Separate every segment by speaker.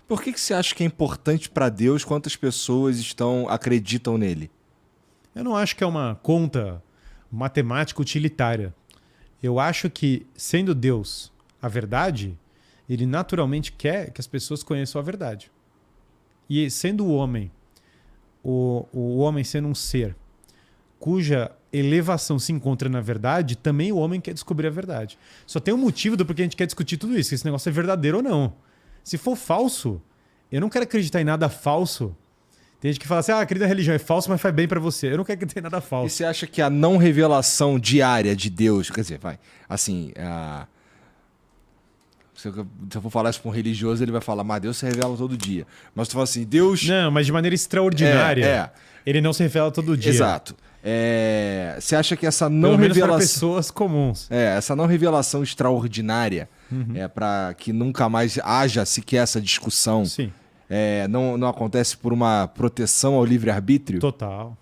Speaker 1: Por que você acha que é importante para Deus quantas pessoas acreditam nele?
Speaker 2: Eu não acho que é uma conta matemática utilitária. Eu acho que, sendo Deus a verdade, ele naturalmente quer que as pessoas conheçam a verdade. E sendo o homem sendo um ser cuja elevação se encontra na verdade, também o homem quer descobrir a verdade. Só tem um motivo do porquê a gente quer discutir tudo isso, que esse negócio é verdadeiro ou não. Se for falso, eu não quero acreditar em nada falso. Tem gente que fala assim, acredita na religião é falso, mas faz bem pra você. Eu não quero acreditar em nada falso.
Speaker 1: E você acha que a não revelação diária de Deus, quer dizer, assim, se eu for falar isso pra um religioso, ele vai falar, mas Deus se revela todo dia. Mas tu fala assim, Deus...
Speaker 2: Não, mas de maneira extraordinária. Ele não se revela todo dia.
Speaker 1: Exato. Você acha que essa não
Speaker 2: Pelo menos
Speaker 1: revelação...
Speaker 2: para pessoas comuns.
Speaker 1: Essa não revelação extraordinária, para que nunca mais haja sequer essa discussão,
Speaker 2: Sim.
Speaker 1: Não acontece por uma proteção ao livre-arbítrio?
Speaker 2: Total.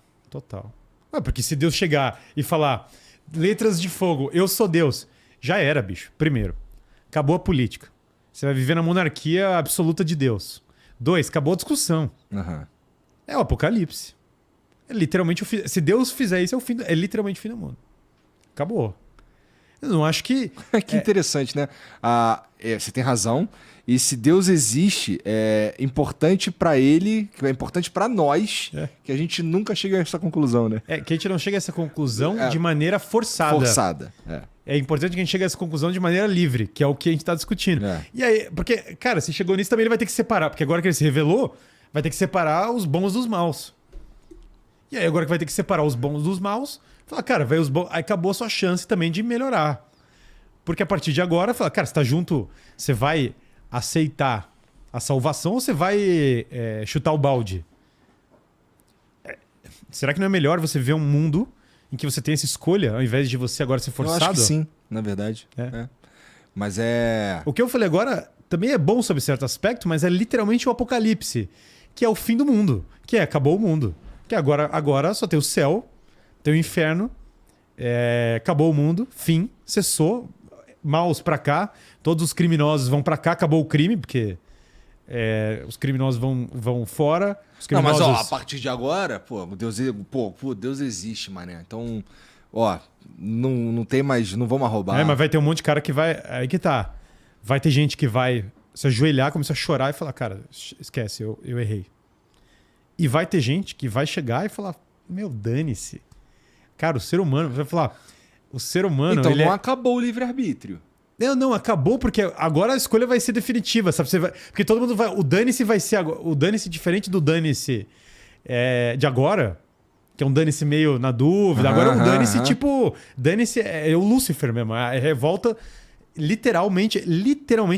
Speaker 2: Porque se Deus chegar e falar, letras de fogo, eu sou Deus, já era, bicho. Primeiro, acabou a política. Você vai viver na monarquia absoluta de Deus. 2, acabou a discussão.
Speaker 1: Uhum.
Speaker 2: É o apocalipse. É literalmente o fim. Se Deus fizer isso, é literalmente o fim do mundo. Acabou. Eu não acho que...
Speaker 1: Que interessante, né? Você tem razão. E se Deus existe, é importante para ele, é importante para nós, que a gente nunca chega a essa conclusão, né?
Speaker 2: Que a gente não chega a essa conclusão de maneira forçada. É importante que a gente chegue a essa conclusão de maneira livre, que é o que a gente está discutindo. E aí, porque, cara, se chegou nisso também ele vai ter que separar, porque agora que ele se revelou, vai ter que separar os bons dos maus. E aí agora que vai ter que separar os bons dos maus, falar, cara, aí acabou a sua chance também de melhorar. Porque a partir de agora, fala, cara, você tá junto, você vai aceitar a salvação ou você vai chutar o balde? Será que não é melhor você ver um mundo em que você tem essa escolha, ao invés de você agora ser forçado?
Speaker 1: Eu acho que sim, na verdade. Mas
Speaker 2: O que eu falei agora também é bom sob certo aspecto, mas é literalmente o apocalipse, que é o fim do mundo, que acabou o mundo. Que agora só tem o céu, tem o inferno, acabou o mundo, fim, cessou, maus pra cá, todos os criminosos vão pra cá, acabou o crime, porque os criminosos vão fora. Os criminosos...
Speaker 1: Não, mas a partir de agora, Deus existe, mané. Então, não tem mais, não vamos roubar.
Speaker 2: Mas vai ter um monte de cara que vai... Aí que tá. Vai ter gente que vai se ajoelhar, começar a chorar e falar, cara, esquece, eu errei. E vai ter gente que vai chegar e falar, meu, dane-se. Cara, o ser humano, vai falar, o ser humano...
Speaker 1: Então não acabou o livre-arbítrio.
Speaker 2: Não, acabou porque agora a escolha vai ser definitiva, sabe? Porque todo mundo vai... O dane-se vai ser... O dane-se diferente do dane-se de agora, que é um dane-se meio na dúvida. Agora o dane-se tipo... Dane-se é o Lúcifer mesmo. É revolta literalmente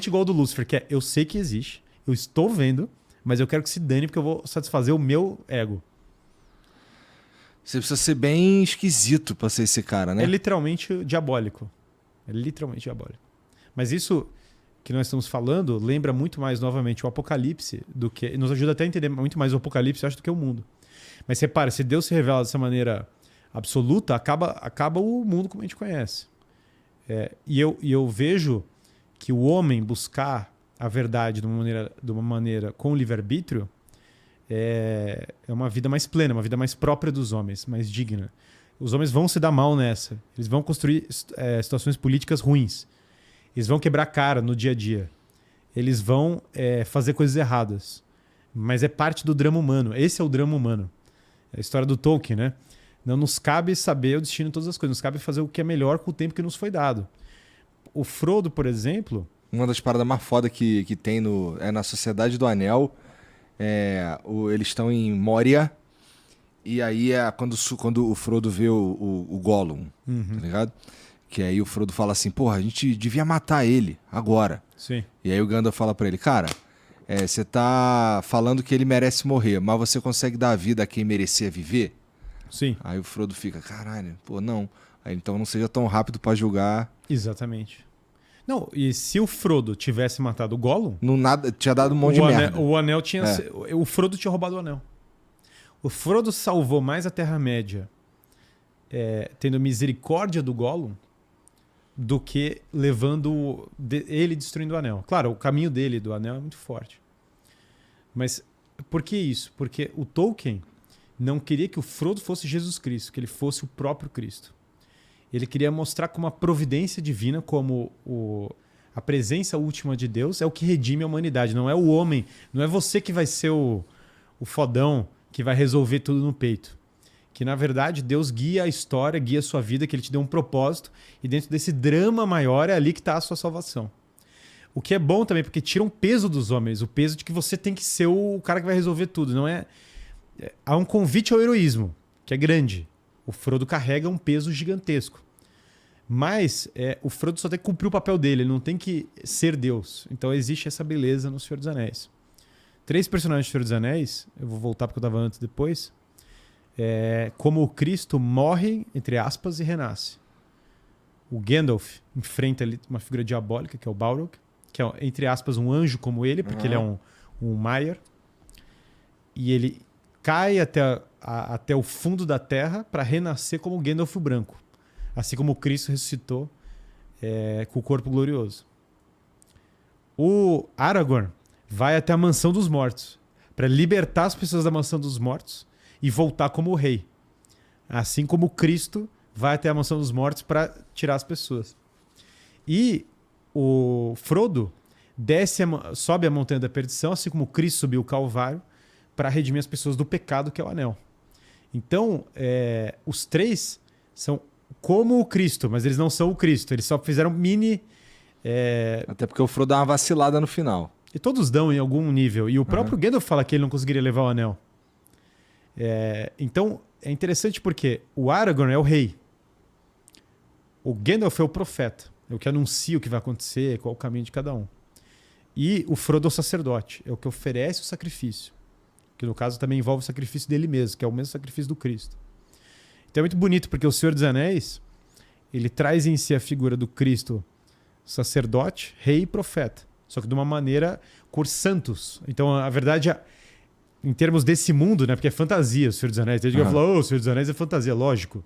Speaker 2: igual ao do Lúcifer, que é eu sei que existe, eu estou vendo, mas eu quero que se dane porque eu vou satisfazer o meu ego.
Speaker 1: Você precisa ser bem esquisito pra ser esse cara, né?
Speaker 2: É literalmente diabólico. Mas isso que nós estamos falando lembra muito mais, novamente, o Apocalipse do que... Nos ajuda até a entender muito mais o Apocalipse, eu acho, do que o mundo. Mas repara, se Deus se revela dessa maneira absoluta, acaba o mundo como a gente conhece. E eu vejo que o homem buscar a verdade de uma maneira com o livre-arbítrio é uma vida mais plena, uma vida mais própria dos homens, mais digna. Os homens vão se dar mal nessa. Eles vão construir situações políticas ruins. Eles vão quebrar a cara no dia a dia. Eles vão fazer coisas erradas. Mas é parte do drama humano. Esse é o drama humano. É a história do Tolkien, né? Não nos cabe saber o destino de todas as coisas. Nos cabe fazer o que é melhor com o tempo que nos foi dado. O Frodo, por exemplo...
Speaker 1: Uma das paradas mais fodas que tem na Sociedade do Anel. Eles estão em Moria. E aí quando o Frodo vê o Gollum, tá ligado? Que aí o Frodo fala assim, porra, a gente devia matar ele agora.
Speaker 2: Sim.
Speaker 1: E aí o Gandalf fala pra ele, cara, você tá falando que ele merece morrer, mas você consegue dar a vida a quem merecia viver?
Speaker 2: Sim.
Speaker 1: Aí o Frodo fica, caralho, não. Aí, então não seja tão rápido pra julgar.
Speaker 2: Exatamente. Não, e se o Frodo tivesse matado o Gollum...
Speaker 1: Tinha dado um monte de merda.
Speaker 2: O anel tinha... O Frodo tinha roubado o anel. O Frodo salvou mais a Terra-média tendo misericórdia do Gollum do que levando ele destruindo o anel. Claro, o caminho dele do anel é muito forte. Mas por que isso? Porque o Tolkien não queria que o Frodo fosse Jesus Cristo, que ele fosse o próprio Cristo. Ele queria mostrar como a providência divina, como a presença última de Deus é o que redime a humanidade. Não é o homem, não é você que vai ser o fodão que vai resolver tudo no peito. Que, na verdade, Deus guia a história, guia a sua vida, que ele te deu um propósito e dentro desse drama maior é ali que está a sua salvação. O que é bom também, porque tira um peso dos homens, o peso de que você tem que ser o cara que vai resolver tudo. Não é... Há um convite ao heroísmo, que é grande. O Frodo carrega um peso gigantesco. Mas o Frodo só tem que cumprir o papel dele, ele não tem que ser Deus. Então existe essa beleza no Senhor dos Anéis. 3 personagens do Senhor dos Anéis, eu vou voltar porque eu estava antes e depois, como o Cristo morre, entre aspas, e renasce. O Gandalf enfrenta ali uma figura diabólica, que é o Balrog, que é, entre aspas, um anjo como ele, porque ele é um Maiar. E ele cai até o fundo da terra para renascer como o Gandalf o Branco. Assim como o Cristo ressuscitou com o corpo glorioso. O Aragorn vai até a mansão dos mortos para libertar as pessoas da mansão dos mortos e voltar como o rei. Assim como o Cristo vai até a mansão dos mortos para tirar as pessoas. E o Frodo sobe a montanha da perdição, assim como o Cristo subiu o Calvário, para redimir as pessoas do pecado, que é o anel. Então, os 3 são como o Cristo, mas eles não são o Cristo. Eles só fizeram mini...
Speaker 1: Até porque o Frodo dá uma vacilada no final.
Speaker 2: E todos dão em algum nível. E o próprio Gandalf fala que ele não conseguiria levar o anel. Então, é interessante porque o Aragorn é o rei. O Gandalf é o profeta. É o que anuncia o que vai acontecer, qual é o caminho de cada um. E o Frodo é o sacerdote. É o que oferece o sacrifício. Que no caso também envolve o sacrifício dele mesmo, que é o mesmo sacrifício do Cristo. Então é muito bonito, porque o Senhor dos Anéis, ele traz em si a figura do Cristo sacerdote, rei e profeta. Só que de uma maneira cor santos. Então, a verdade, em termos desse mundo, né? Porque é fantasia o Senhor dos Anéis. Tem gente que fala, o Senhor dos Anéis é fantasia, lógico.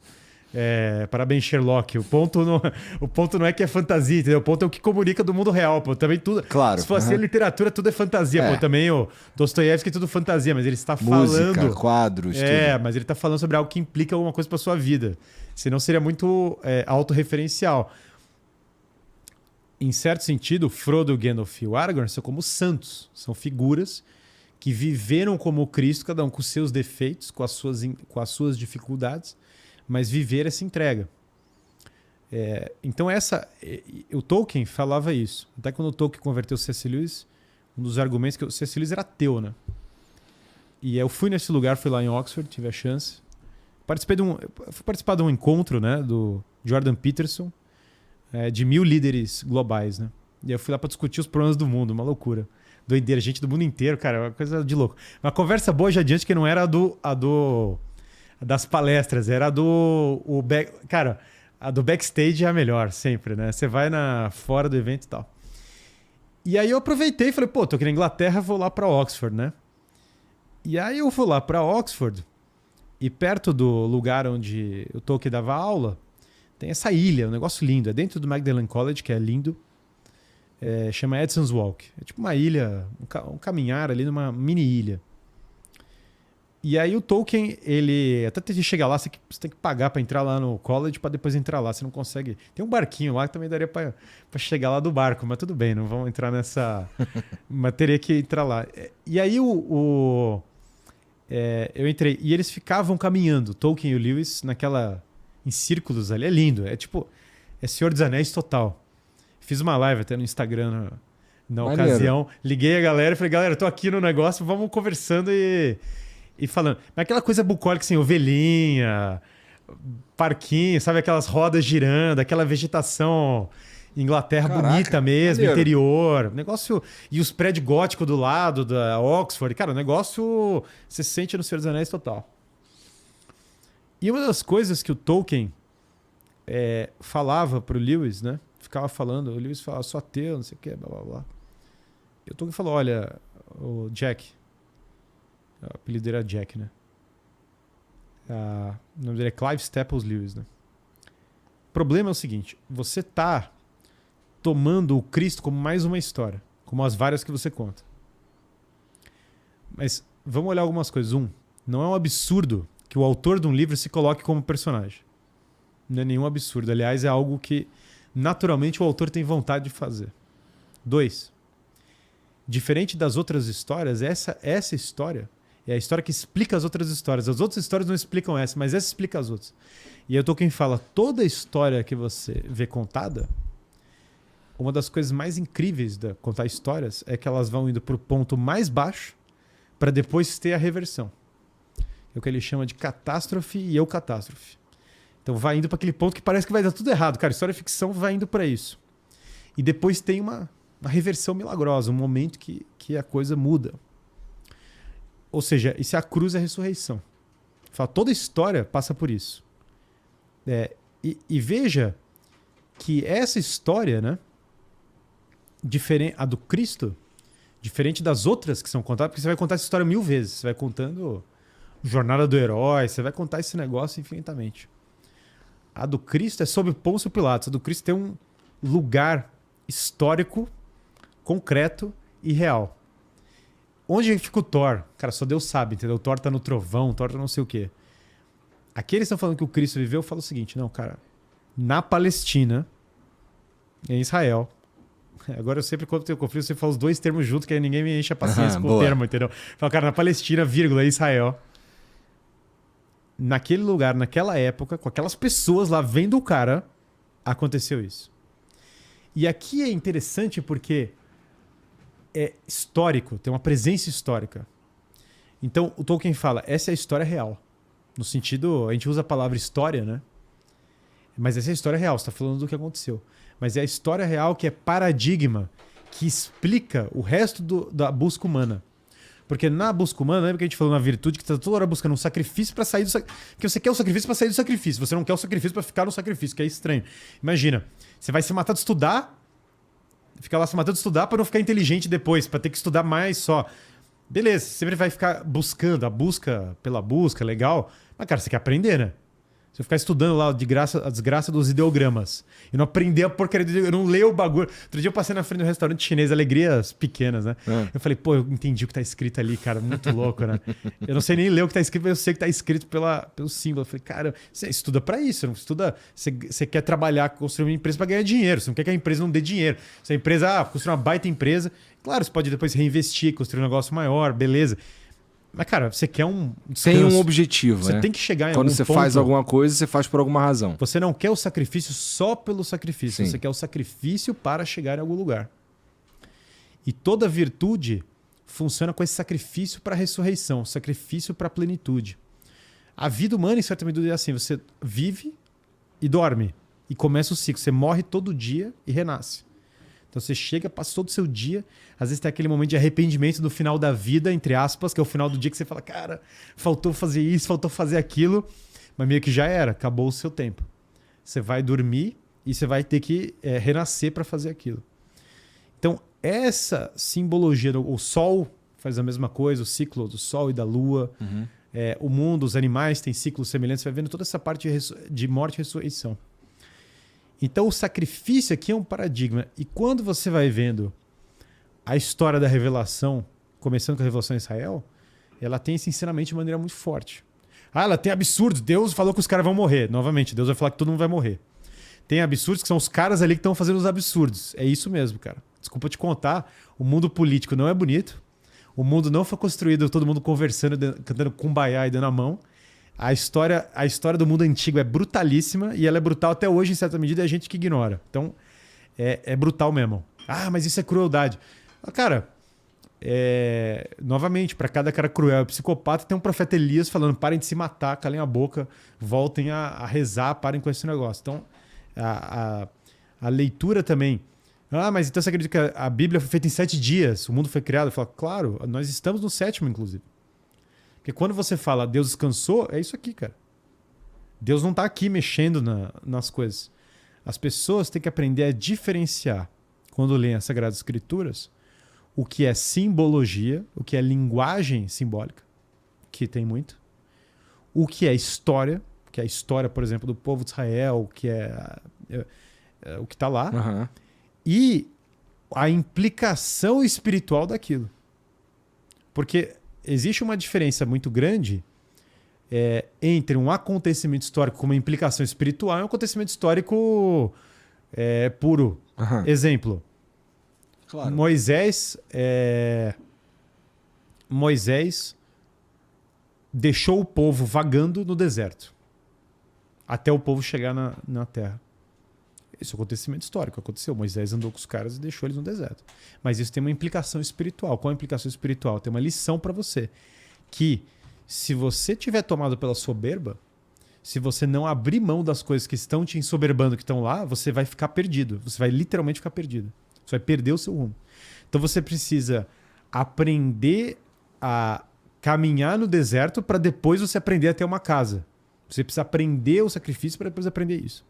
Speaker 2: Parabéns, Sherlock. O ponto não é que é fantasia, entendeu? O ponto é o que comunica do mundo real. Pô. Também tudo.
Speaker 1: Claro.
Speaker 2: Se fosse literatura, tudo é fantasia. Pô. Também o Dostoiévski é tudo fantasia, mas ele está
Speaker 1: Música,
Speaker 2: falando.
Speaker 1: Quadros, tudo.
Speaker 2: Mas ele está falando sobre algo que implica alguma coisa para sua vida. Senão seria muito autorreferencial. Em certo sentido, o Frodo, o Gandalf e o Aragorn são como santos. São figuras que viveram como Cristo, cada um com seus defeitos, com as suas dificuldades, mas viver essa entrega. Então o Tolkien falava isso. Até quando o Tolkien converteu o C.S. Lewis, um dos argumentos que o C.S. Lewis era ateu, né? E eu fui nesse lugar, fui lá em Oxford, tive a chance. Fui participar de um encontro, né, do Jordan Peterson, de 1000 líderes globais, né? E eu fui lá para discutir os problemas do mundo, uma loucura. Doideira, gente do mundo inteiro, cara, uma coisa de louco. Uma conversa boa já adiante que não era das palestras, era cara, a do backstage é a melhor, sempre, né? Você vai fora do evento e tal. E aí eu aproveitei e falei, tô aqui na Inglaterra, vou lá para Oxford, né? E aí eu vou lá para Oxford e perto do lugar onde o Tolkien dava aula, tem essa ilha, um negócio lindo. É dentro do Magdalen College, que é lindo. Chama Edson's Walk. É tipo uma ilha, um caminhar ali numa mini ilha. E aí o Tolkien, ele... Até tem que chegar lá, você tem que pagar para entrar lá no college para depois entrar lá. Você não consegue... Tem um barquinho lá que também daria para chegar lá do barco, mas tudo bem, não vamos entrar nessa... mas teria que entrar lá. E aí eu entrei. E eles ficavam caminhando, Tolkien e o Lewis, em círculos ali. É lindo. É Senhor dos Anéis total. Fiz uma live até no Instagram na ocasião. Liguei a galera e falei, galera, tô aqui no negócio, vamos conversando e falando. Mas aquela coisa bucólica, assim, ovelhinha, parquinho, sabe? Aquelas rodas girando, aquela vegetação Inglaterra. Caraca, bonita mesmo, maneiro. Interior. Negócio... E os prédios góticos do lado da Oxford. Cara, o negócio você sente no Senhor dos Anéis total. E uma das coisas que o Tolkien falava pro Lewis, né? Ficava falando, o Lewis falava, sou ateu, não sei o que, blá, blá, blá. E o Tolkien falou, olha, o Jack, o apelido dele era Jack, né? O nome dele é Clive Staples Lewis, né? O problema é o seguinte, você tá tomando o Cristo como mais uma história, como as várias que você conta. Mas vamos olhar algumas coisas. Não é um absurdo que o autor de um livro se coloque como personagem. Não é nenhum absurdo. Aliás, é algo que naturalmente o autor tem vontade de fazer. 2, diferente das outras histórias, essa história é a história que explica as outras histórias. As outras histórias não explicam essa, mas essa explica as outras. E aí Tolkien fala, toda história que você vê contada, uma das coisas mais incríveis de contar histórias é que elas vão indo para o ponto mais baixo para depois ter a reversão. É o que ele chama de catástrofe e eucatástrofe. Então vai indo para aquele ponto que parece que vai dar tudo errado. Cara, história e ficção vai indo para isso. E depois tem uma reversão milagrosa, um momento que a coisa muda. Ou seja, isso é a cruz e a ressurreição. Fala, toda história passa por isso. E veja que essa história, né, a do Cristo, diferente das outras que são contadas, porque você vai contar essa história 1000 vezes. Você vai contando Jornada do Herói, você vai contar esse negócio infinitamente. A do Cristo é sobre Pôncio Pilatos. A do Cristo tem um lugar histórico, concreto e real. Onde fica o Thor? Cara, só Deus sabe, entendeu? O Thor tá no trovão, o Thor tá não sei o quê. Aqui eles estão falando que o Cristo viveu, eu falo o seguinte, não, cara, na Palestina, em Israel, agora eu sempre quando tenho conflito, você fala os dois termos juntos, que aí ninguém me enche a paciência com o termo, entendeu? Fala, cara, na Palestina, vírgula, Israel, naquele lugar, naquela época, com aquelas pessoas lá vendo o cara, aconteceu isso. E aqui é interessante porque é histórico, tem uma presença histórica. Então, o Tolkien fala, essa é a história real. No sentido, a gente usa a palavra história, né? Mas essa é a história real, você está falando do que aconteceu. Mas é a história real que é paradigma, que explica o resto da busca humana. Porque na busca humana, lembra que a gente falou na virtude, que você está toda hora buscando um sacrifício para sair do sacrifício. Que você quer o sacrifício para sair do sacrifício. Você não quer o sacrifício para ficar no sacrifício, que é estranho. Imagina, você vai se matar de estudar, ficar lá se matando de estudar para não ficar inteligente depois, para ter que estudar mais só. Beleza, você sempre vai ficar buscando, a busca pela busca, legal. Mas, cara, você quer aprender, né? Você ficar estudando lá a desgraça dos ideogramas e não aprender a porcaria do ideograma, não ler o bagulho. Outro dia eu passei na frente do restaurante chinês, alegrias pequenas, né? Eu falei, pô, eu entendi o que tá escrito ali, cara, muito louco, né? Eu não sei nem ler o que tá escrito, mas eu sei que tá escrito pelo símbolo. Eu falei, cara, você estuda pra isso, não estuda... Você quer trabalhar, construir uma empresa pra ganhar dinheiro, você não quer que a empresa não dê dinheiro. Se a empresa, construir uma baita empresa, claro, você pode depois reinvestir, construir um negócio maior, beleza. Mas, cara, você quer um descanso.
Speaker 1: Tem um objetivo,
Speaker 2: você
Speaker 1: né?
Speaker 2: tem que chegar em
Speaker 1: Quando
Speaker 2: algum
Speaker 1: você
Speaker 2: ponto.
Speaker 1: faz alguma coisa, você faz por alguma razão.
Speaker 2: Você não quer o sacrifício só pelo sacrifício.
Speaker 1: Sim.
Speaker 2: Você quer o sacrifício para chegar em algum lugar. E toda virtude funciona com esse sacrifício para a ressurreição, sacrifício para a plenitude. A vida humana, em certa medida, é assim. Você vive e dorme. E começa o ciclo. Você morre todo dia e renasce. Então você chega, passa todo o seu dia, às vezes tem aquele momento de arrependimento no final da vida, entre aspas, que é o final do dia que você fala, cara, faltou fazer isso, faltou fazer aquilo, mas meio que já era, acabou o seu tempo. Você vai dormir e você vai ter que renascer para fazer aquilo. Então essa simbologia, o sol faz a mesma coisa, o ciclo do sol e da lua, o mundo, os animais têm ciclos semelhantes, você vai vendo toda essa parte de morte e ressurreição. Então o sacrifício aqui é um paradigma. E quando você vai vendo a história da revelação, começando com a revelação em Israel, ela tem esse ensinamento de maneira muito forte. Ela tem absurdos. Deus falou que os caras vão morrer. Novamente, Deus vai falar que todo mundo vai morrer. Tem absurdos que são os caras ali que estão fazendo os absurdos. É isso mesmo, cara. Desculpa te contar, o mundo político não é bonito. O mundo não foi construído todo mundo conversando, cantando kumbaya e dando a mão. A história do mundo antigo é brutalíssima e ela é brutal até hoje, em certa medida, e a gente que ignora. Então, é brutal mesmo. Ah, mas isso é crueldade. Cara, novamente, para cada cara cruel e psicopata, tem um profeta Elias falando, parem de se matar, calem a boca, voltem a rezar, parem com esse negócio. Então, a leitura também. Ah, mas então você acredita que a Bíblia foi feita em 7 dias, o mundo foi criado? Eu falo, claro, nós estamos no 7º, inclusive. Porque quando você fala Deus descansou, é isso aqui, cara. Deus não está aqui mexendo nas coisas. As pessoas têm que aprender a diferenciar, quando leem as Sagradas Escrituras, o que é simbologia, o que é linguagem simbólica, que tem muito, o que é história, que é a história, por exemplo, do povo de Israel, que é o que está lá, e a implicação espiritual daquilo. Porque existe uma diferença muito grande entre um acontecimento histórico com uma implicação espiritual e um acontecimento histórico puro.
Speaker 1: Aham.
Speaker 2: Exemplo,
Speaker 1: Claro.
Speaker 2: Moisés deixou o povo vagando no deserto até o povo chegar na terra. Esse é um acontecimento histórico. Aconteceu. Moisés andou com os caras e deixou eles no deserto. Mas isso tem uma implicação espiritual. Qual é a implicação espiritual? Tem uma lição para você. Que se você tiver tomado pela soberba, se você não abrir mão das coisas que estão te ensoberbando, que estão lá, você vai ficar perdido. Você vai literalmente ficar perdido. Você vai perder o seu rumo. Então você precisa aprender a caminhar no deserto para depois você aprender a ter uma casa. Você precisa aprender o sacrifício para depois aprender isso.